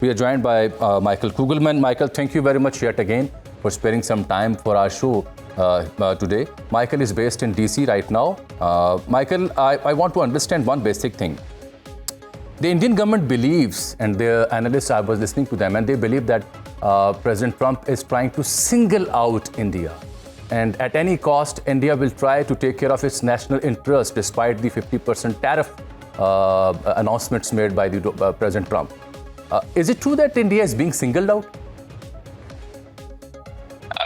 We are joined by Michael Kugelman. Michael, thank you very much yet again for sparing some time for our show today. Michael is based in DC right now. Michael, I want to understand one basic thing. The Indian government believes, and the analysts, I was listening to them, and they believe that President Trump is trying to single out India. And at any cost, India will try to take care of its national interest despite the 50% tariff announcements made by the President Trump. Is it true that India is being singled out?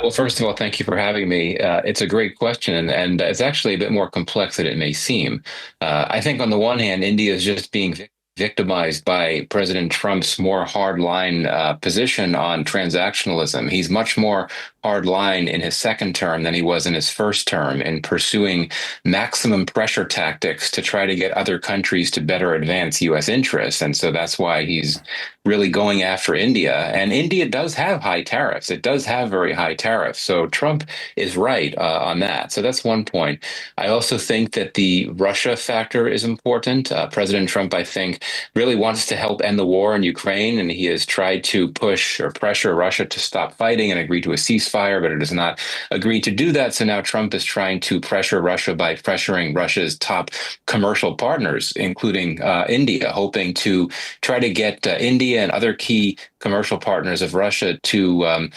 Well, first of all, thank you for having me. It's a great question, and it's actually a bit more complex than it may seem. I think on the one hand, India is just being victimized by President Trump's more hardline position on transactionalism. He's much more hardline in his second term than he was in his first term in pursuing maximum pressure tactics to try to get other countries to better advance U.S. interests. And so that's why he's really going after India. And India does have high tariffs. It does have very high tariffs. So Trump is right on that. So that's one point. I also think that the Russia factor is important. President Trump, I think, really wants to help end the war in Ukraine, and he has tried to push or pressure Russia to stop fighting and agree to a ceasefire, but it has not agreed to do that. So now Trump is trying to pressure Russia by pressuring Russia's top commercial partners, including India, hoping to try to get India and other key commercial partners of Russia to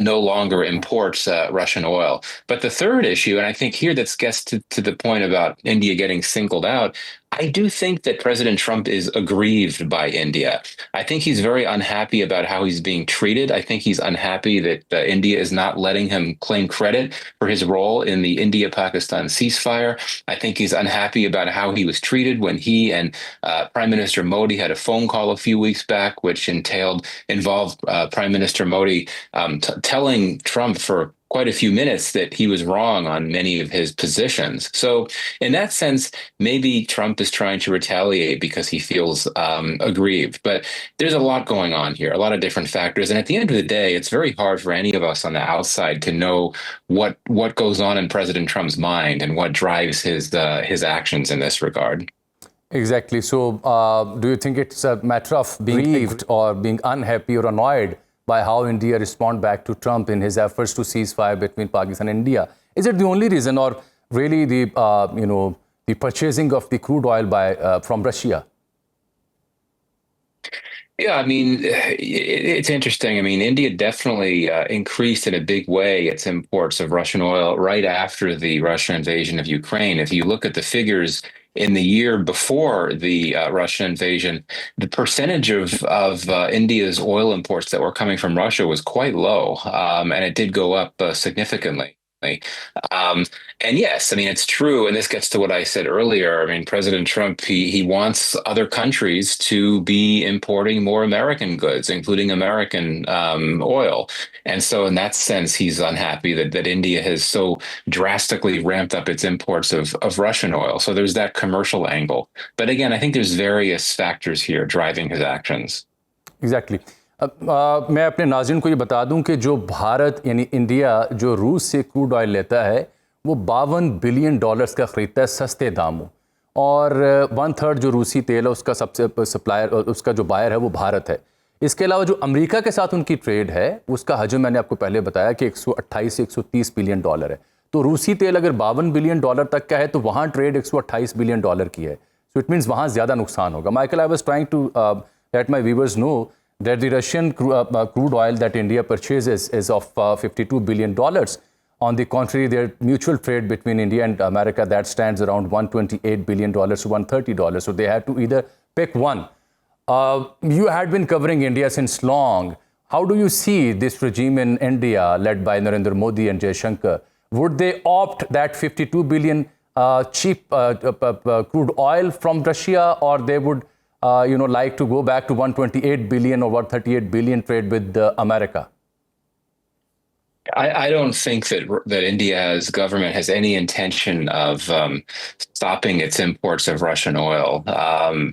no longer import Russian oil. But the third issue, and I think here that gets to the point about India getting singled out, I do think that President Trump is aggrieved by India. I think he's very unhappy about how he's being treated. I think he's unhappy that India is not letting him claim credit for his role in the India-Pakistan ceasefire. I think he's unhappy about how he was treated when he and Prime Minister Modi had a phone call a few weeks back, which involved Prime Minister Modi telling Trump for quite a few minutes that he was wrong on many of his positions. So in that sense, maybe Trump is trying to retaliate because he feels aggrieved. But there's a lot going on here, a lot of different factors. And at the end of the day, it's very hard for any of us on the outside to know what goes on in President Trump's mind and what drives his actions in this regard. Exactly. So do you think it's a matter of being grieved or being unhappy or annoyed by how India respond back to Trump in his efforts to cease fire between Pakistan and India? Is it the only reason, or really the the purchasing of the crude oil from Russia? Yeah, I mean, it's interesting. I mean, India definitely increased in a big way its imports of Russian oil right after the Russian invasion of Ukraine. If you look at the figures in the year before the Russian invasion, the percentage of India's oil imports that were coming from Russia was quite low, and it did go up significantly. And yes, I mean, it's true. And this gets to what I said earlier. I mean, President Trump, he wants other countries to be importing more American goods, including American oil. And so in that sense, he's unhappy that India has so drastically ramped up its imports of Russian oil. So there's that commercial angle. But again, I think there's various factors here driving his actions. Exactly. मैं अपने नाज़रीन को ये बता दूं कि जो भारत यानी इंडिया जो रूस से क्रूड ऑयल लेता है वो $52 बिलियन का ख़रीदता है सस्ते दामों, और 1/3 जो रूसी तेल है उसका सबसे सप्लायर, उसका जो बायर है वो भारत है। इसके अलावा जो अमेरिका के साथ उनकी ट्रेड है उसका हजम मैंने आपको पहले बताया कि 128 से 130 बिलियन डॉलर है। तो रूसी तेल अगर $52 बिलियन तक का है तो वहाँ ट्रेड 128 बिलियन डॉलर की है। सो इट मीन्स वहाँ ज़्यादा नुकसान होगा। Michael, I was trying to let my viewers know that the Russian crude oil that India purchases is of $52 billion. On the contrary, their mutual trade between India and America, that stands around $128 billion to $130. So they had to either pick one. You had been covering India since long. How do you see this regime in India, led by Narendra Modi and Jaishankar? Would they opt that $52 billion cheap crude oil from Russia, or they would like to go back to 128 billion or 138 billion trade with America? I don't think that India's government has any intention of stopping its imports of Russian oil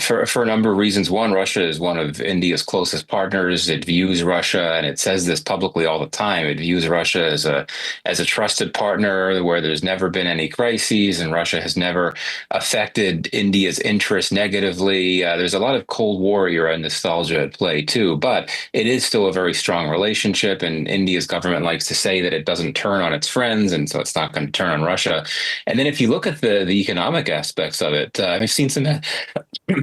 for a number of reasons. One, Russia is one of India's closest partners. It views Russia, and it says this publicly all the time. It views Russia as a trusted partner where there's never been any crises, and Russia has never affected India's interests negatively. There's a lot of Cold War era nostalgia at play too, but it is still a very strong relationship, and India's government likes to say that it doesn't turn on its friends, and so it's not going to turn on Russia. And then if you look at the economic aspects of it, I've seen some,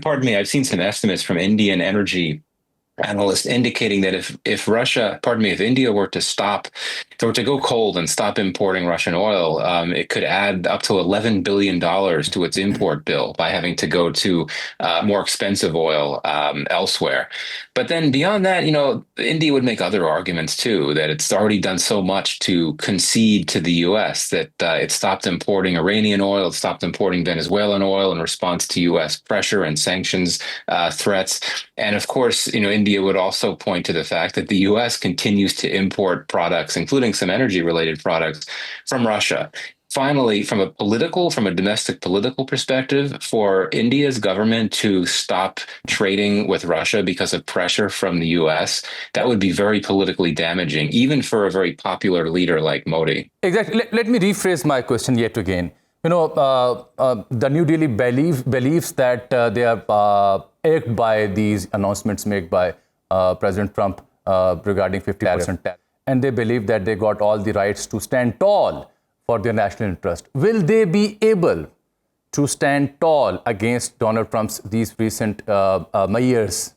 pardon me, I've seen some estimates from Indian energy analysts indicating that if Russia, pardon me, if India were to stop, or to go cold and stop importing Russian oil, it could add up to $11 billion to its import bill by having to go to more expensive oil elsewhere. But then beyond that, India would make other arguments too, that it's already done so much to concede to the U.S. that it stopped importing Iranian oil, it stopped importing Venezuelan oil in response to U.S. pressure and sanctions threats. And of course, India would also point to the fact that the U.S. continues to import products, including some energy-related products, from Russia. Finally, from a domestic political perspective, for India's government to stop trading with Russia because of pressure from the U.S., that would be very politically damaging, even for a very popular leader like Modi. Exactly. Let me rephrase my question yet again. The New Delhi believes that they are irked by these announcements made by President Trump regarding 50% tax. And they believe that they got all the rights to stand tall for their national interest. Will they be able to stand tall against Donald Trump's these recent measures?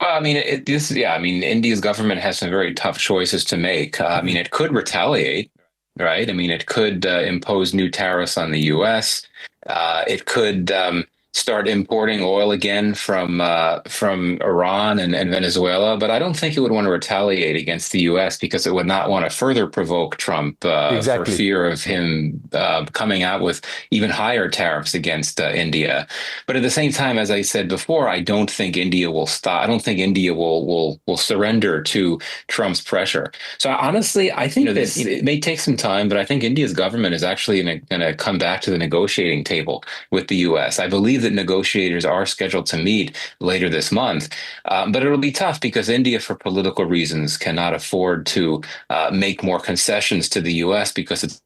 Well, India's government has some very tough choices to make. It could retaliate, right? It could impose new tariffs on the U.S. It could start importing oil again from Iran and Venezuela, but I don't think it would want to retaliate against the U.S. because it would not want to further provoke Trump for fear of him coming out with even higher tariffs against India. But at the same time, as I said before, I don't think India will stop. I don't think India will surrender to Trump's pressure. So honestly, I think that it may take some time, but I think India's government is actually going to come back to the negotiating table with the U.S. I believe that negotiators are scheduled to meet later this month, but it'll be tough because India, for political reasons, cannot afford to make more concessions to the U.S. because it's.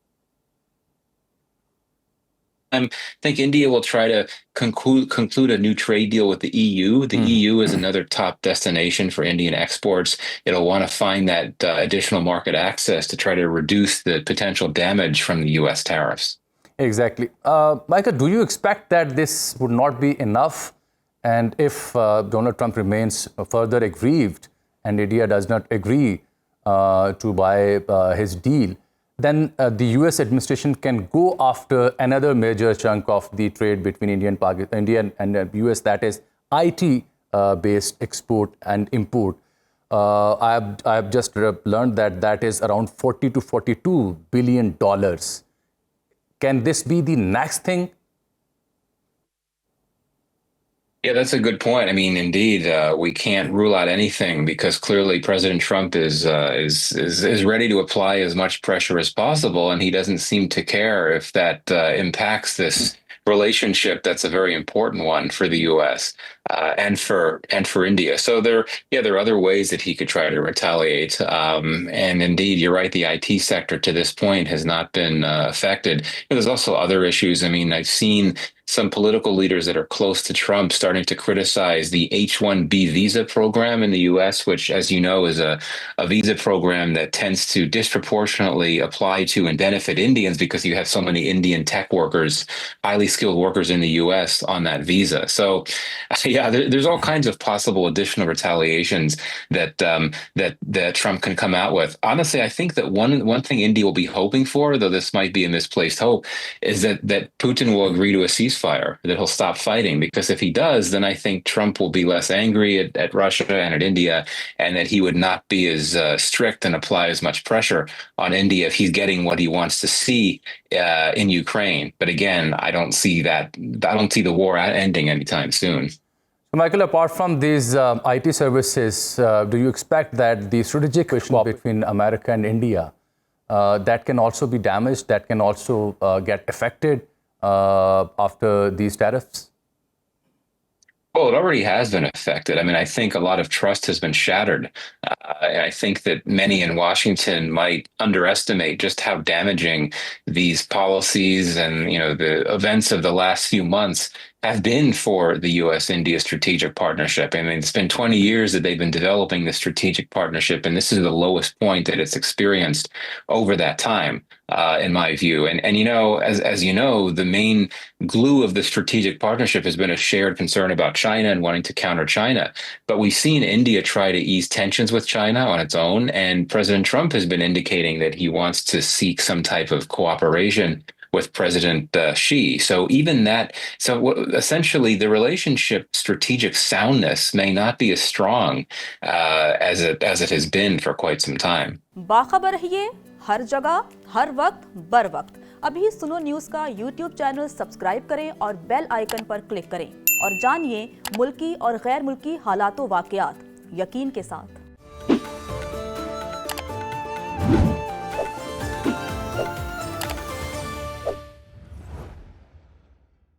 I think India will try to conclude a new trade deal with the EU. The EU is another top destination for Indian exports. It'll want to find that additional market access to try to reduce the potential damage from the U.S. tariffs. Exactly. Michael, do you expect that this would not be enough? And if Donald Trump remains further aggrieved and India does not agree to buy his deal, then the US administration can go after another major chunk of the trade between India and US, that is IT-based export and import. I've just learned that is around $40 to $42 billion. Can this be the next thing? Yeah, that's a good point. Indeed, we can't rule out anything because clearly President Trump is ready to apply as much pressure as possible, and he doesn't seem to care if that impacts this relationship that's a very important one for the U.S. And for India. So there are other ways that he could try to retaliate. And indeed, you're right. The IT sector to this point has not been affected. There's also other issues. I've seen some political leaders that are close to Trump starting to criticize the H-1B visa program in the U.S., which, as you know, is a visa program that tends to disproportionately apply to and benefit Indians because you have so many Indian tech workers, highly skilled workers in the U.S. on that visa. So, yeah, there's all kinds of possible additional retaliations that Trump can come out with. Honestly, I think that one thing India will be hoping for, though this might be a misplaced hope, is that Putin will agree to a ceasefire, that he'll stop fighting. Because if he does, then I think Trump will be less angry at Russia and at India, and that he would not be as strict and apply as much pressure on India if he's getting what he wants to see in Ukraine. But again, I don't see the war ending anytime soon. So, Michael, apart from these IT services, do you expect that the strategic question between America and India that can also be damaged, that can also get affected after these tariffs? Well, it already has been affected. I mean, I think a lot of trust has been shattered. I think that many in Washington might underestimate just how damaging these policies and, the events of the last few months have been for the U.S.-India strategic partnership. I mean, it's been 20 years that they've been developing this strategic partnership, and this is the lowest point that it's experienced over that time, in my view. And as you know, the main glue of the strategic partnership has been a shared concern about China and wanting to counter China. But we've seen India try to ease tensions with China on its own, and President Trump has been indicating that he wants to seek some type of cooperation with President Xi. So essentially the relationship strategic soundness may not be as strong as it has been for quite some time. बाखबर रहिए हर जगह हर वक्त बर वक्त। अभी सुनो news का YouTube channel subscribe करें और बेल आइकन पर क्लिक करें और जानिए मुल्की और गैर मुल्की हालातों वाकयात यकीन के साथ।